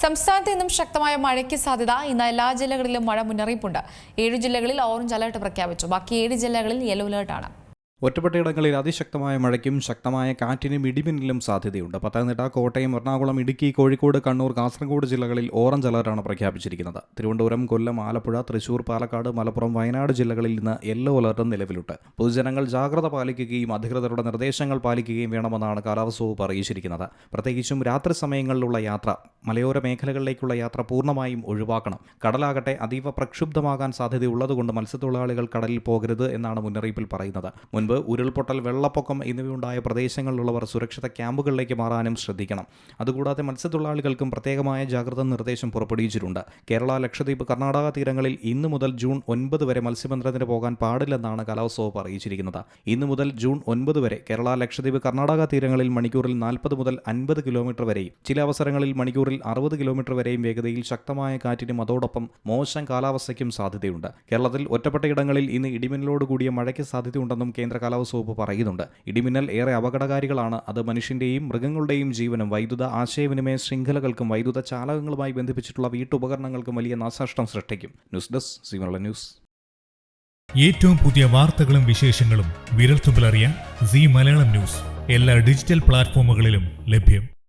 സംസ്ഥാനത്ത് ഇന്നും ശക്തമായ മഴയ്ക്ക് സാധ്യത. ഇന്ന് എല്ലാ ജില്ലകളിലും മഴ മുന്നറിയിപ്പുണ്ട്. 7 ജില്ലകളിൽ ഓറഞ്ച് അലർട്ട് പ്രഖ്യാപിച്ചു. ബാക്കി 7 ജില്ലകളിൽ യെല്ലോ അലർട്ടാണ്. ഒറ്റപ്പെട്ടയിടങ്ങളിൽ അതിശക്തമായ മഴയ്ക്കും ശക്തമായ കാറ്റിനും ഇടിമിന്നലിനും സാധ്യതയുണ്ട്. പത്തനംതിട്ട, കോട്ടയം, എറണാകുളം, ഇടുക്കി, കോഴിക്കോട്, കണ്ണൂർ, കാസർഗോഡ് ജില്ലകളിൽ ഓറഞ്ച് അലർട്ടാണ് പ്രഖ്യാപിച്ചിരിക്കുന്നത്. തിരുവനന്തപുരം, കൊല്ലം, ആലപ്പുഴ, തൃശൂർ, പാലക്കാട്, മലപ്പുറം, വയനാട് ജില്ലകളിൽ ഇന്ന് യെല്ലോ അലർട്ടും നിലവിലുണ്ട്. പൊതുജനങ്ങൾ ജാഗ്രത പാലിക്കുകയും അധികൃതരുടെ നിർദ്ദേശങ്ങൾ പാലിക്കുകയും വേണമെന്നാണ് കാലാവസ്ഥാ വകുപ്പ് അറിയിച്ചിരിക്കുന്നത്. പ്രത്യേകിച്ചും രാത്രി സമയങ്ങളിലുള്ള യാത്ര, മലയോര മേഖലകളിലേക്കുള്ള യാത്ര പൂർണ്ണമായും ഒഴിവാക്കണം. കടലാകട്ടെ അതീവ പ്രക്ഷുബ്ധമാകാൻ സാധ്യതയുള്ളതുകൊണ്ട് മത്സ്യത്തൊഴിലാളികൾ കടലിൽ പോകരുത് എന്നാണ് മുന്നറിയിപ്പിൽ പറയുന്നത്. മുൻപ് ഉരുൾപൊട്ടൽ, വെള്ളപ്പൊക്കം എന്നിവയുണ്ടായ പ്രദേശങ്ങളിലുള്ളവർ സുരക്ഷിത ക്യാമ്പുകളിലേക്ക് മാറാനും ശ്രദ്ധിക്കണം. അതുകൂടാതെ മത്സ്യത്തൊഴിലാളികൾക്കും പ്രത്യേകമായ ജാഗ്രതാ നിർദ്ദേശം പുറപ്പെടുവിച്ചിട്ടുണ്ട്. കേരള, ലക്ഷദ്വീപ്, കർണാടക തീരങ്ങളിൽ ഇന്നു മുതൽ ജൂൺ 9 വരെ മത്സ്യബന്ധനത്തിന് പോകാൻ പാടില്ലെന്നാണ് കാലാവസ്ഥാ വകുപ്പ് അറിയിച്ചിരിക്കുന്നത്. ഇന്നു മുതൽ ജൂൺ 9 വരെ കേരള, ലക്ഷദ്വീപ്, കർണാടക തീരങ്ങളിൽ മണിക്കൂറിൽ 40 മുതൽ 50 കിലോമീറ്റർ വരെയും ചില അവസരങ്ങളിൽ മണിക്കൂറിൽ 60 കിലോമീറ്റർ വരെയും വേഗതയിൽ ശക്തമായ കാറ്റിനും അതോടൊപ്പം മോശം കാലാവസ്ഥയ്ക്കും സാധ്യതയുണ്ട്. കേരളത്തിൽ ഒറ്റപ്പെട്ടയിടങ്ങളിൽ ഇന്ന് ഇടിമിന്നലോടുകൂടിയ മഴയ്ക്ക് സാധ്യതയുണ്ടെന്നും കേന്ദ്ര കാലാവസ്ഥാ വകുപ്പ് പറയുന്നുണ്ട്. ഇടിമിന്നൽ ഏറെ അപകടകാരികളാണ്. അത് മനുഷ്യന്റെയും മൃഗങ്ങളുടെയും ജീവനും വൈദ്യുത ആശയവിനിമയ ശൃംഖലകൾക്കും വൈദ്യുത ചാലകങ്ങളുമായി ബന്ധിപ്പിച്ചിട്ടുള്ള വീട്ടുപകരണങ്ങൾക്കും വലിയ നാശനഷ്ടം സൃഷ്ടിക്കും. News desk C Malayalam news. ഏറ്റവും പുതിയ വാർത്തകളും വിശേഷങ്ങളും വിരൽത്തുമ്പിലറിയാൻ സി മലയാളം ന്യൂസ് എല്ലാ ഡിജിറ്റൽ പ്ലാറ്റ്ഫോമുകളിലും ലഭ്യം.